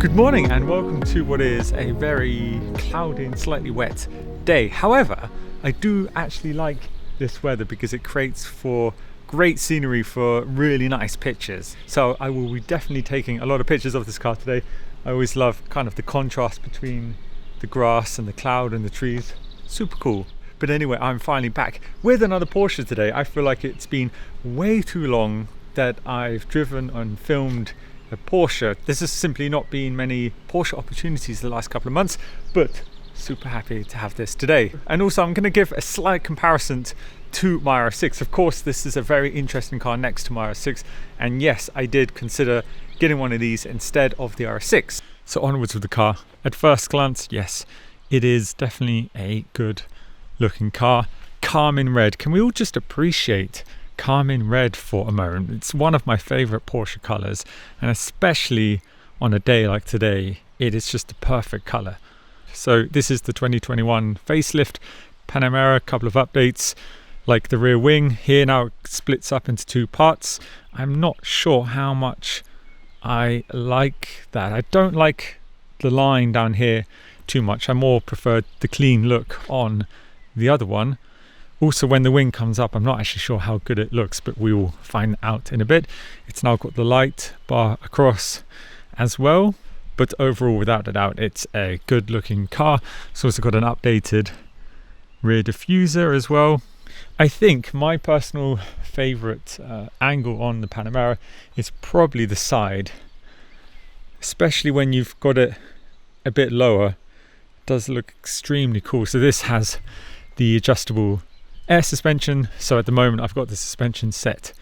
Good morning and welcome to what is a very cloudy and slightly wet day. However, I do actually like this weather because it creates for great scenery for really nice pictures. So I will be definitely taking a lot of pictures of this car today. I always love kind of the contrast between the grass and the cloud and the trees. Super cool. But anyway, I'm finally back with another Porsche today. I feel like it's been way too long that I've driven and filmed a Porsche. There's just simply not been many Porsche opportunities the last couple of months, but super happy to have this today. And also I'm going to give a slight comparison to my RS6. Of course, this is a very interesting car next to my RS6, and yes, I did consider getting one of these instead of the RS6. So onwards with the car. At first glance, yes, it is definitely a good looking car. Carmine red. Can we all just appreciate carmine red for a moment? It's one of my favorite Porsche colors, and especially on a day like today, it is just the perfect color. So this is the 2021 facelift Panamera. A couple of updates, like the rear wing here now splits up into two parts. I'm not sure how much I like that. I don't like the line down here too much. I more preferred the clean look on the other one. Also, when the wing comes up, I'm not actually sure how good it looks, but we will find out in a bit. It's now got the light bar across as well, but overall, without a doubt, it's a good looking car. It's also got an updated rear diffuser as well. I think my personal favorite angle on the Panamera is probably the side, especially when you've got it a bit lower. It does look extremely cool. So this has the adjustable air suspension. So at the moment I've got the suspension set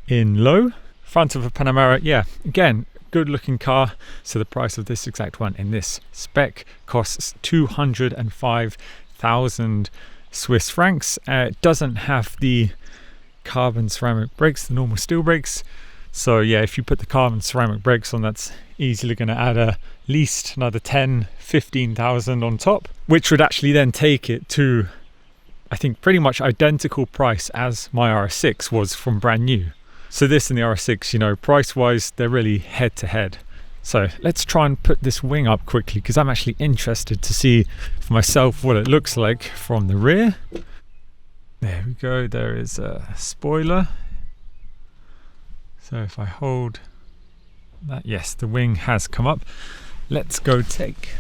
in low. Front of a Panamera, yeah, again, good looking car. So the price of this exact one in this spec costs 205,000 Swiss francs. It doesn't have the carbon ceramic brakes, the normal steel brakes. So yeah, if you put the carbon ceramic brakes on, that's easily going to add at least another 10,000-15,000 on top, which would actually then take it to, I think, pretty much identical price as my RS6 was from brand new. So this and the RS6, you know, price wise, they're really head to head. So let's try and put this wing up quickly, because I'm actually interested to see for myself what it looks like from the rear. There we go, there is a spoiler. So if I hold that, yes, the wing has come up. Let's go take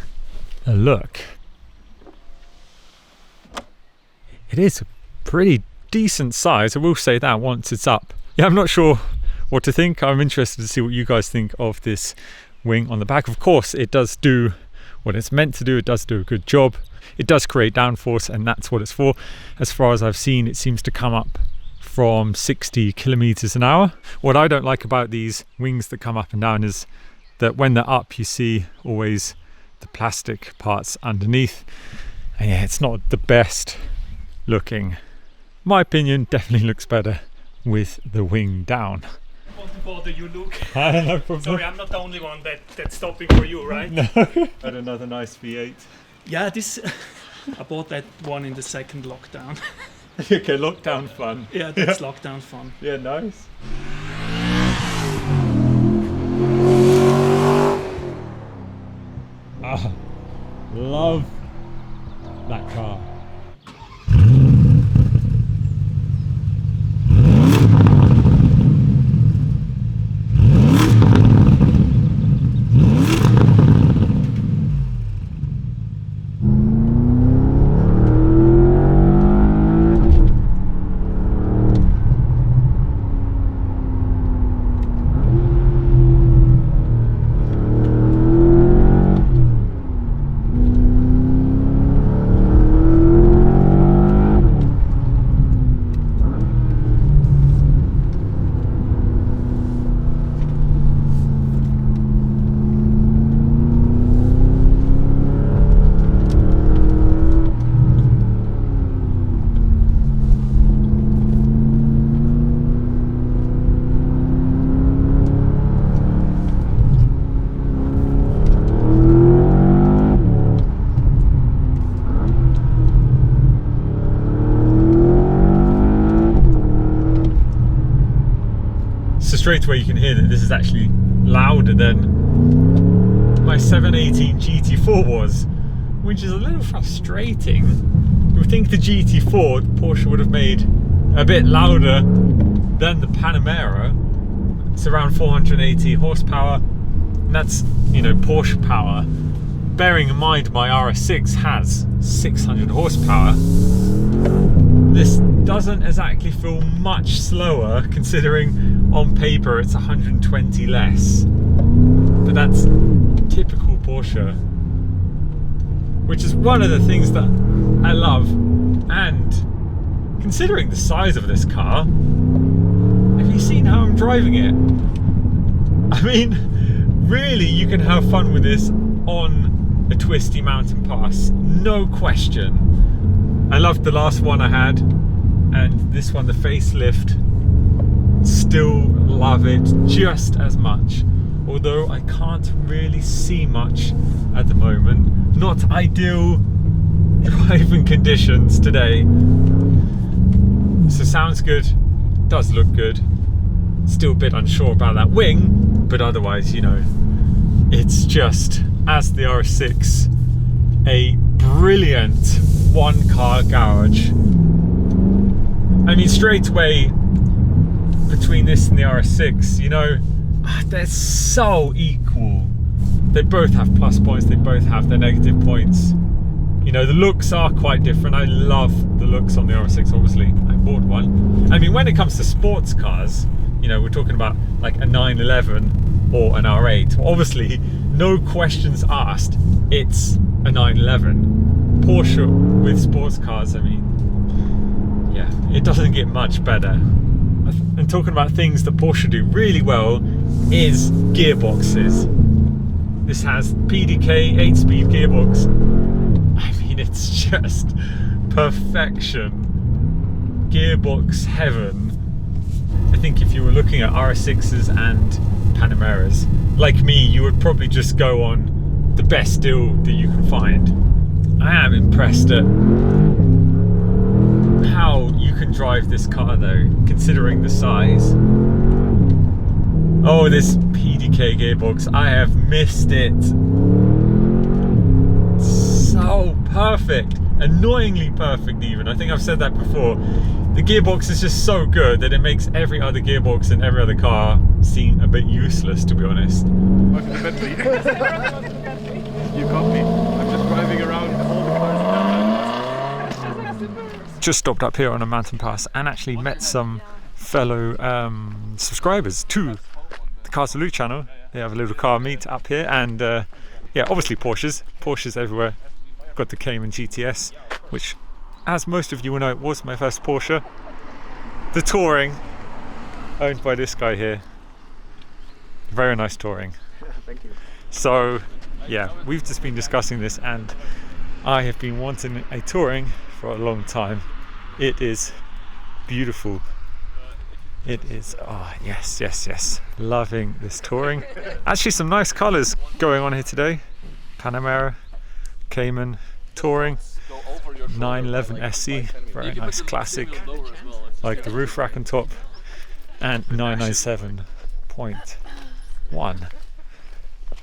a look. It is a pretty decent size, I will say that, once it's up. Yeah, I'm not sure what to think. I'm interested to see what you guys think of this wing on the back. Of course, it does do what it's meant to do. It does do a good job. It does create downforce, and that's what it's for. As far as I've seen, it seems to come up from 60 kilometers an hour. What I don't like about these wings that come up and down is that when they're up, you see always the plastic parts underneath. And yeah, it's not the best looking. My opinion, definitely looks better with the wing down. Won't bother you, Luke. No problem. Sorry, I'm not the only one that's stopping for you, right? No. Had another nice V8. Yeah, this I bought that one in the second lockdown. Okay, lockdown fun. Yeah, that's lockdown fun. Yeah, nice. Ah, love that car. straight away you can hear that this is actually louder than my 718 GT4 was, which is a little frustrating. You would think the GT4 Porsche would have made a bit louder than the Panamera. It's around 480 horsepower, and that's, you know, Porsche power. Bearing in mind my RS6 has 600 horsepower, this doesn't exactly feel much slower, considering on paper it's 120 less. But that's typical Porsche, which is one of the things that I love. And considering the size of this car, have you seen how I'm driving it? I mean, really, you can have fun with this on a Twisty mountain pass, no question. I loved the last one I had, and this one, the facelift, still love it just as much. Although I can't really see much at the moment. Not ideal driving conditions today. So sounds good, does look good. Still a bit unsure about that wing, but otherwise, you know, it's just, as the RS6, a brilliant one-car garage. I mean, straight away, between this and the RS6, you know, they're so equal. They both have plus points, they both have their negative points. You know, the looks are quite different. I love the looks on the RS6, obviously. I bought one. I mean, when it comes to sports cars, you know, we're talking about like a 911 or an R8. Obviously, no questions asked, it's a 911. Porsche with sports cars, I mean, yeah, it doesn't get much better. And talking about things that Porsche do really well is gearboxes. This has PDK 8-speed gearbox. I mean, it's just perfection. Gearbox heaven. I think if you were looking at RS6s and Panameras, like me, you would probably just go on the best deal that you can find. I am impressed at how you can drive this car though, considering the size. Oh, this PDK gearbox, I have missed it. So perfect, annoyingly perfect even. I think I've said that before. The gearbox is just so good that it makes every other gearbox in every other car seem a bit useless, to be honest. Welcome to Bentley. You got me. I'm just driving around all the cars. Just stopped up here on a mountain pass and actually met some fellow subscribers to the Car Salute channel. They have a little car meet up here, and yeah, obviously Porsches everywhere. Got the Cayman GTS, which, as most of you will know, it was my first Porsche. The Touring, owned by this guy here. Very nice Touring. Thank you. So yeah, we've just been discussing this, and I have been wanting a Touring for a long time. It is beautiful. It is, oh yes, loving this Touring. Actually some nice colours going on here today. Panamera, Cayman, Touring, 911 SE, very nice classic, like the roof rack on top, and 997.1.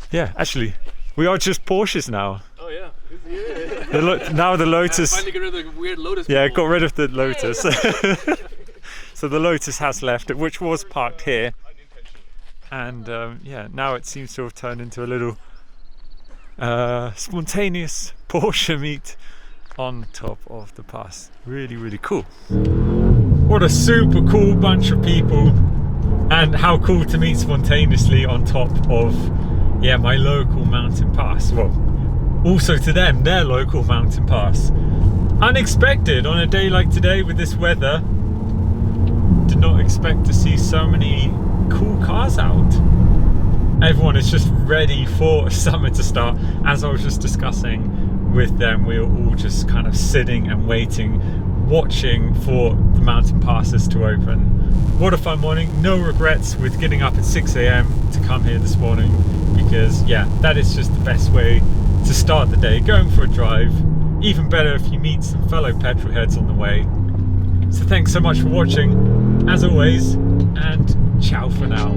Yeah, actually, we are just Porsches now. Oh yeah. Now the Lotus. Finally get rid of the weird Lotus. Yeah, people. got rid of the Lotus. So the Lotus has left, which was parked here, and yeah, now it seems to have turned into a little spontaneous Porsche meet on top of the pass. Really cool. What a super cool bunch of people, and how cool to meet spontaneously on top of, yeah, my local mountain pass. Well, also to them, their local mountain pass. Unexpected on a day like today with this weather. Did not expect to see so many cool cars out. Everyone is just ready for summer to start. As I was just discussing with them, we were all just kind of sitting and waiting, watching for the mountain passes to open. What a fun morning. No regrets with getting up at 6 AM to come here this morning, because yeah, that is just the best way to start the day, going for a drive. Even better if you meet some fellow petrol heads on the way. So thanks so much for watching, as always, and ciao for now.